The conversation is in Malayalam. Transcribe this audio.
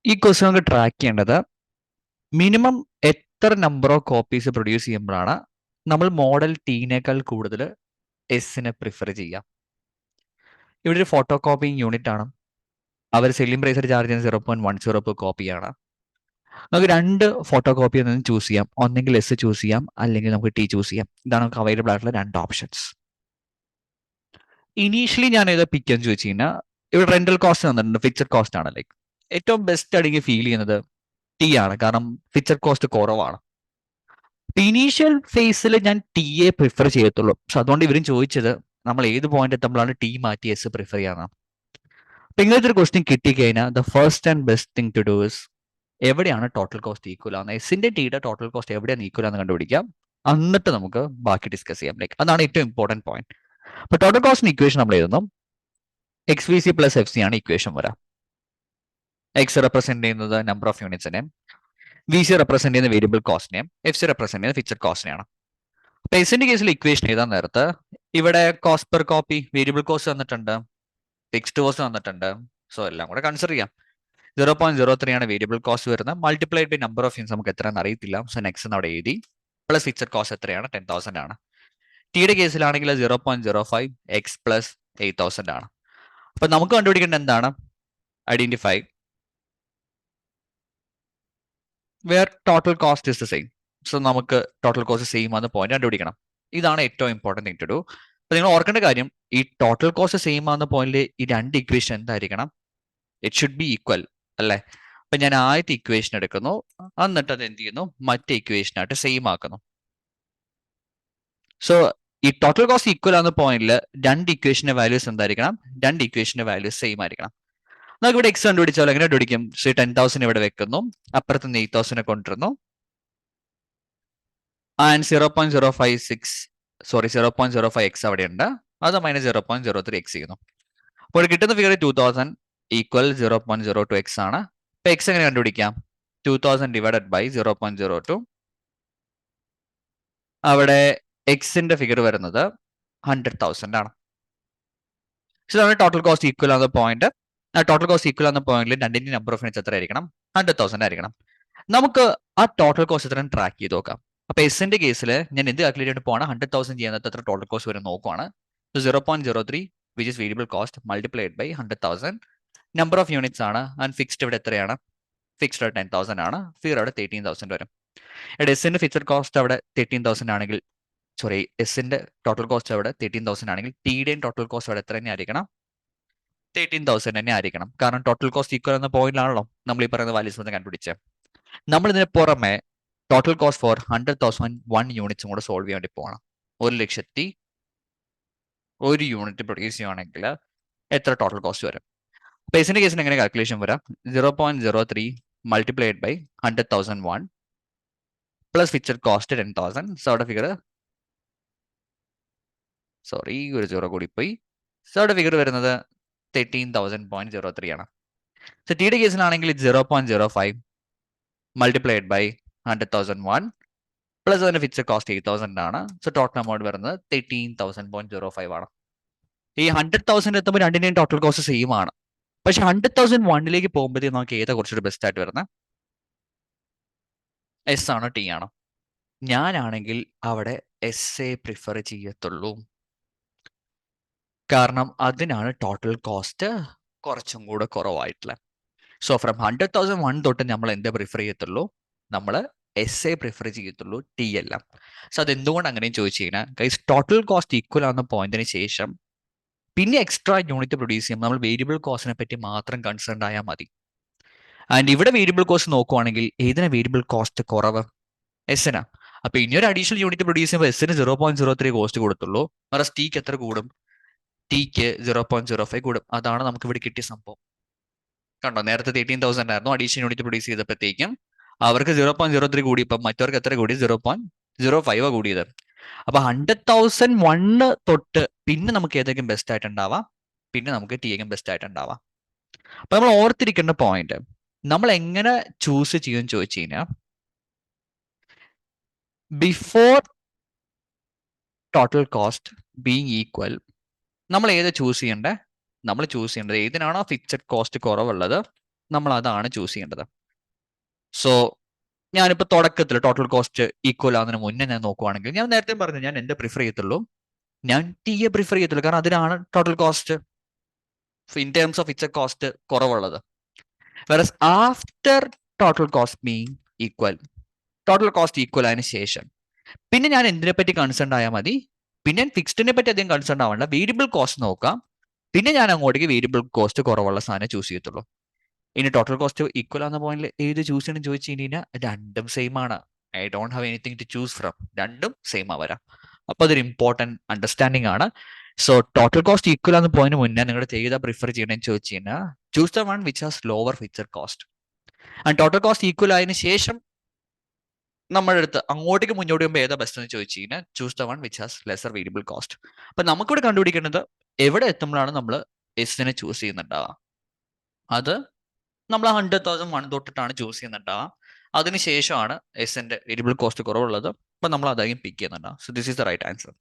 ഈ ക്വസ്റ്റ്യൻ നമുക്ക് ട്രാക്ക് ചെയ്യേണ്ടത് മിനിമം എത്ര നമ്പർ ഓഫ് കോപ്പീസ് പ്രൊഡ്യൂസ് ചെയ്യുമ്പോഴാണ് നമ്മൾ മോഡൽ ടീനേക്കാൾ കൂടുതൽ എസിനെ പ്രിഫർ ചെയ്യാം. ഇവിടെ ഒരു ഫോട്ടോ കോപ്പിംഗ് യൂണിറ്റ് ആണ്. അവർ സെല്ലിംഗ് പ്രൈസ് ചാർജ് ചെയ്യുന്നത് 0.10 per കോപ്പിയാണ്. നമുക്ക് രണ്ട് ഫോട്ടോ കോപ്പി ഒന്നും ചൂസ് ചെയ്യാം. ഒന്നെങ്കിൽ എസ് ചൂസ് ചെയ്യാം, അല്ലെങ്കിൽ നമുക്ക് ടി ചൂസ് ചെയ്യാം. ഇതാണ് നമുക്ക് അവൈലബിൾ ആയിട്ടുള്ള രണ്ട് ഓപ്ഷൻസ്. ഇനീഷ്യലി ഞാൻ ഏതാ പിക്ക് എന്ന് ചോദിച്ചു കഴിഞ്ഞാൽ ഇവിടെ റെന്റൽ കോസ്റ്റ് തന്നിട്ടുണ്ട്, ഫിക്സഡ് കോസ്റ്റ് ആണ്. ലൈക്ക് ഏറ്റവും ബെസ്റ്റ് ആണെങ്കിൽ ഫീൽ ചെയ്യുന്നത് ടി ആണ്, കാരണം ഫിക്സഡ് കോസ്റ്റ് കുറവാണ്. ഇനീഷ്യൽ ഫേസിൽ ഞാൻ ടി എ പ്രിഫർ ചെയ്യത്തുള്ളൂ. പക്ഷെ അതുകൊണ്ട് ഇവരും ചോദിച്ചത് നമ്മൾ ഏത് പോയിന്റ് എത്തുമ്പോഴാണ് ടി മാറ്റി എസ് പ്രിഫർ ചെയ്യാനാണ്. അപ്പൊ ഇങ്ങനത്തെ ഒരു ക്വസ്റ്റ്യൻ കിട്ടിക്കഴിഞ്ഞാൽ the first and best thing to do is എവിടെയാണ് ടോട്ടൽ കോസ്റ്റ് ഈക്വൽ ആവുന്നത്, എസിന്റെ ടിയുടെ ടോട്ടൽ കോസ്റ്റ് എവിടെയാണ് ഈക്വൽ ആണെന്ന് കണ്ടുപിടിക്കാം. എന്നിട്ട് നമുക്ക് ബാക്കി ഡിസ്കസ് ചെയ്യാം. ലൈക്ക് അതാണ് ഏറ്റവും ഇമ്പോർട്ടന്റ് പോയിന്റ്. അപ്പൊ ടോട്ടൽ കോസ്റ്റിന് ഇക്വേഷൻ നമ്മൾ എഴുതുന്നു. X V C plus F C ആണ് ഇക്വേഷൻ വരാം. എക്സ് റെപ്രസെന്റ് ചെയ്യുന്നത് നമ്പർ ഓഫ് യൂണിറ്റ്സിനെ, വി സി റെപ്രസെന്റ് ചെയ്യുന്ന വേരിയബിൾ കോസ്റ്റിനെയും എഫ് സി റെപ്രസെന്റ് ചെയ്യുന്ന ഫിക്സഡ് കോസ്റ്റിനെയാണ്. അപ്പൊ എസിന്റെ കേസിൽ ഇക്വേഷൻ എഴുതാൻ നേരത്ത് ഇവിടെ cost per copy, variable cost തന്നിട്ടുണ്ട്, ഫിക്സ്ഡ് കോസ്റ്റ് തന്നിട്ടുണ്ട്. സോ എല്ലാം കൂടെ കൺസിഡർ ചെയ്യാം. 0.03 ആണ് വേരിയബിൾ കോസ്റ്റ് വരുന്നത്. Multiplied by number of units നമുക്ക് എത്രയാണെന്ന് അറിയത്തില്ല. സോ നെക്സ്റ്റ് അവിടെ എഴുതി. പ്ലസ് ഫിക്സഡ് കോസ്റ്റ് എത്രയാണ്? 10,000 ആണ്. ടിയുടെ കേസിലാണെങ്കിൽ 0.05 എക്സ് പ്ലസ് 8,000 ആണ്. അപ്പൊ നമുക്ക് കണ്ടുപിടിക്കേണ്ടത് എന്താണ്? Identify where total cost is the same. So നമുക്ക് ടോട്ടൽ കോസ്റ്റ് സെയിം ആണെന്ന് പോയിന്റ് കണ്ടുപിടിക്കണം. ഇതാണ് ഏറ്റവും ഇമ്പോർട്ടന്റ് തിങ് ടു ഡു. അപ്പൊ നിങ്ങൾ ഓർക്കേണ്ട കാര്യം, ഈ ടോട്ടൽ കോസ്റ്റ് സെയിം ആകുന്ന പോയിന്റിൽ ഈ രണ്ട് ഇക്വേഷൻ എന്തായിരിക്കണം? ഇറ്റ് ഷുഡ് ബി ഈക്വൽ അല്ലേ? അപ്പൊ ഞാൻ ആദ്യത്തെ ഇക്വേഷൻ എടുക്കുന്നു, എന്നിട്ട് അത് എന്ത് ചെയ്യുന്നു? മറ്റേ ഇക്വേഷനായിട്ട് സെയിം ആക്കുന്നു. സോ ഈ ടോട്ടൽ കോസ്റ്റ് ഈക്വൽ ആകുന്ന പോയിന്റിൽ രണ്ട് ഇക്വേഷന്റെ വാല്യൂസ് എന്തായിരിക്കണം? രണ്ട് ഇക്വേഷന്റെ വാല്യൂസ് സെയിം ആയിരിക്കണം. നമുക്ക് ഇവിടെ എക്സ് കണ്ടുപിടിച്ചാൽ എങ്ങനെ കണ്ടുപിടിക്കും? 10,000 ഇവിടെ വെക്കുന്നു, അപ്പുറത്ത് 8,000 കൊണ്ടുവരുന്നു, ആൻഡ് 0.05 എക്സ് അവിടെ ഉണ്ട്, അത് മൈനസ് 0.03 എക്സ് ചെയ്യുന്നു. അപ്പോൾ കിട്ടുന്ന ഫിഗർ 2000 ഈക്വൽ 0.02 എക്സ് ആണ്. അപ്പൊ എക്സ് എങ്ങനെ കണ്ടുപിടിക്കാം? 2000 ഡിവൈഡഡ് ബൈ 0.02. അവിടെ എക്സിന്റെ ഫിഗർ വരുന്നത് 100,000 ആണ്. ഇതാണ് ടോട്ടൽ കോസ്റ്റ് ഈക്വൽ ആകുന്ന പോയിന്റ്. ടോട്ടൽ കോസ്റ്റ് ഈക്വൽ ആകുന്ന പോയിന്റിൽ രണ്ടിന്റെ നമ്പർ ഓഫ് യൂണിറ്റ്സ് എത്ര ആയിരിക്കണം? 100,000 ആയിരിക്കണം. നമുക്ക് ആ ടോട്ടൽ കോസ്റ്റ് എത്ര ട്രാക്ക് ചെയ്ത് നോക്കാം. അപ്പൊ എസിന്റെ കേസിൽ ഞാൻ എന്ത് കാൽക്കുലേറ്റ് ചെയ്തിട്ട് പോകണം? 100,000 ചെയ്യുന്നത് എത്ര ടോട്ടൽ കോസ്റ്റ് വരും നോക്കുവാണ്. 0.03 which is variable cost multiplied by 100,000. Number of units ആണ്, ആൻഡ് ഫിക്സ്ഡ് ഇവിടെ എത്രയാണ്? ഫിക്സ്ഡ് 10,000 ആണ്. ഫിഗർ അവിടെ 13,000 വരും. ഇവിടെ എസിന്റെ ഫിക്സഡ് കോസ്റ്റ് അവിടെ 13,000 ആണെങ്കിൽ, സോറി, എസിന്റെ ടോട്ടൽ കോസ്റ്റ് അവിടെ 13,000 ആണെങ്കിൽ ടിയുടെയും ടോട്ടൽ കോസ്റ്റ് അവിടെ എത്ര തന്നെ ആയിരിക്കണം? 13,000 തന്നെ ആയിരിക്കണം. കാരണം ടോട്ടൽ കോസ്റ്റ് ഈക്വൽ എന്ന പോയിന്റിലാണല്ലോ നമ്മൾ ഈ പറയുന്ന വാല്യൂസ് കണ്ടുപിടിച്ചത്. നമ്മൾ ഇതിന് പുറമെ ടോട്ടൽ കോസ്റ്റ് ഫോർ 100,001 യൂണിറ്റ്സും കൂടെ സോൾവ് ചെയ്യാൻ വേണ്ടി പോകണം. 1,00,001 യൂണിറ്റ് പ്രൊഡ്യൂസ് ചെയ്യുകയാണെങ്കിൽ എത്ര ടോട്ടൽ കോസ്റ്റ് വരും? പേസിന്റെ കേസിന് എങ്ങനെ കാൽക്കുലേഷൻ വരാം? 0.03 multiplied by 100,001 plus fixed cost 10,000. So അവിടെ ഫിഗർ, സോറി, ഒരു 0 കൂടി പോയി. സോ അവിടെ ഫിഗർ വരുന്നത് 13,000.03 ആണ്. സോ ടിയുടെ കേസിലാണെങ്കിൽ 0.05 മൾട്ടിപ്ലൈഡ് ബൈ 100,001 പ്ലസ് അതിന്റെ ഫിക്സഡ് കോസ്റ്റ് 8,000 ആണ്. സോ ടോട്ടൽ എമൗണ്ട് വരുന്നത് 13,000.05 ആണ്. ഈ 100,000 എത്തുമ്പോൾ രണ്ടിന്റെയും ടോട്ടൽ കോസ്റ്റ് സെയിം ആണ്. പക്ഷെ 100,001 പോകുമ്പോഴത്തേക്ക് നമുക്ക് ഏതാ കുറച്ചുകൂടി ബെസ്റ്റ് ആയിട്ട് വരുന്നത്? എസ് ആണോ ടി ആണോ? ഞാനാണെങ്കിൽ അവിടെ എസ് എ പ്രിഫർ ചെയ്യത്തുള്ളൂ. കാരണം അതിനാണ് ടോട്ടൽ കോസ്റ്റ് കുറച്ചും കൂടെ കുറവായിട്ടുള്ളത്. സോ ഫ്രം 100,001 തൊട്ട് നമ്മൾ എന്താ പ്രിഫർ ചെയ്യത്തുള്ളൂ? നമ്മൾ എസ് എ പ്രിഫർ ചെയ്യത്തുള്ളൂ, ടി അല്ല. സോ അതെന്തുകൊണ്ട് അങ്ങനെയും ചോദിച്ചു കഴിഞ്ഞാൽ ഗൈസ്, ടോട്ടൽ കോസ്റ്റ് ഈക്വൽ ആവുന്ന പോയിന്റിന് ശേഷം പിന്നെ എക്സ്ട്രാ യൂണിറ്റ് പ്രൊഡ്യൂസ് ചെയ്യുമ്പോൾ നമ്മൾ വേരിയബിൾ കോസ്റ്റിനെ പറ്റി മാത്രം കൺസേൺ ആയാൽ മതി. ആൻഡ് ഇവിടെ വേരിയബിൾ കോസ്റ്റ് നോക്കുവാണെങ്കിൽ ഏതിനാ വേരിയബിൾ കോസ്റ്റ് കുറവ്? എസിനാ. അപ്പൊ ഇനി ഒരു അഡീഷണൽ യൂണിറ്റ് പ്രൊഡ്യൂസ് ചെയ്യുമ്പോൾ എസിന് 0.03 കോസ്റ്റ് കൊടുത്തുള്ളൂ. വേറെ ടിക്ക് എത്ര കൂടും? ടിക്ക് 0.05 കൂടും. അതാണ് നമുക്ക് ഇവിടെ കിട്ടിയ സംഭവം. കണ്ടോ, നേരത്തെ 13,000 ആയിരുന്നു, അഡീഷണൽ യൂണിറ്റ് പ്രൊഡ്യൂസ് ചെയ്തപ്പോഴത്തേക്കും അവർക്ക് 0.03 കൂടി. ഇപ്പം മറ്റവർക്ക് എത്ര കൂടി? 0.05 കൂടിയത്. അപ്പൊ 100,001 തൊട്ട് പിന്നെ നമുക്ക് ഏതെങ്കിലും ബെസ്റ്റ് ആയിട്ട് ഉണ്ടാവാം, പിന്നെ നമുക്ക് ടി എക്കും ബെസ്റ്റ് ആയിട്ട് ഉണ്ടാവാം. അപ്പൊ നമ്മൾ ഓർത്തിരിക്കേണ്ട പോയിന്റ്, നമ്മൾ എങ്ങനെ ചൂസ് ചെയ്യുമെന്ന് ചോദിച്ചു കഴിഞ്ഞാൽ before total cost being equal നമ്മൾ ഏത് ചൂസ് ചെയ്യണ്ടേ? നമ്മൾ ചൂസ് ചെയ്യേണ്ടത് ഏതിനാണോ ഫിക്സഡ് കോസ്റ്റ് കുറവുള്ളത് നമ്മൾ അതാണ് ചൂസ് ചെയ്യേണ്ടത്. സോ ഞാനിപ്പോൾ തുടക്കത്തിൽ ടോട്ടൽ കോസ്റ്റ് ഈക്വൽ ആകുന്നതിന് മുന്നേ ഞാൻ നോക്കുവാണെങ്കിൽ ഞാൻ നേരത്തെ പറഞ്ഞു ഞാൻ എന്ത് പ്രിഫർ ചെയ്യത്തുള്ളൂ, ഞാൻ ടിയെ പ്രിഫർ ചെയ്യത്തുള്ളൂ, കാരണം അതിനാണ് total cost in terms of fixed cost കുറവുള്ളത്. Versus after total cost being equal, total cost equal ആയതിനു ശേഷം പിന്നെ ഞാൻ എന്തിനെ പറ്റി കൺസേൺ ആയാൽ മതി, പിന്നെ ഫിക്സ്ഡിനെ പറ്റി അധികം കൺസേൺ ആവണ്ട, വേരിയബിൾ കോസ്റ്റ് നോക്കാം, പിന്നെ ഞാൻ അങ്ങോട്ടേക്ക് വേരിയബിൾ കോസ്റ്റ് കുറവുള്ള സാധനം ചൂസ് ചെയ്യത്തുള്ളൂ. ഇനി ടോട്ടൽ കോസ്റ്റ് ഈക്വൽ ആവുന്ന പോയിന്റിൽ ഏത് ചൂസ് ചെയ്യണം ചോദിച്ചു കഴിഞ്ഞാൽ രണ്ടും സെയിം ആണ്. I don't have anything to choose from, രണ്ടും സെയിം ആ വരാം. അപ്പൊ അതൊരു ഇമ്പോർട്ടൻറ്റ് അണ്ടർസ്റ്റാൻഡിങ് ആണ്. സോ ടോട്ടൽ കോസ്റ്റ് ഈക്വൽ ആവുന്ന പോയിന്റ് മുന്നേ നിങ്ങൾ ചെയ്താൽ പ്രിഫർ ചെയ്യണമെന്ന് ചോദിച്ചു കഴിഞ്ഞാൽ choose the one which has lower fixed cost. And total cost equal ആയതിനു ശേഷം നമ്മുടെ അടുത്ത് അങ്ങോട്ടേക്ക് മുന്നോട്ട് പോകുമ്പോൾ ഏതാ ബെസ്റ്റ് എന്ന് ചോദിച്ചു കഴിഞ്ഞാൽ choose the one which has lesser variable cost. അപ്പൊ നമുക്കിവിടെ കണ്ടുപിടിക്കേണ്ടത് എവിടെ എത്തുമ്പോഴാണ് നമ്മൾ എസിനെ ചൂസ് ചെയ്യുന്നുണ്ടാവുക. അത് നമ്മൾ 100,000 തൊട്ടിട്ടാണ് ചൂസ് ചെയ്യുന്നുണ്ടാവുക. അതിനുശേഷമാണ് എസിന്റെ വേരിയബിൾ കോസ്റ്റ് കുറവുള്ളത്. അപ്പൊ നമ്മൾ അതായിരിക്കും പിക്ക് ചെയ്യുന്നുണ്ടാവുക. So this is the right answer.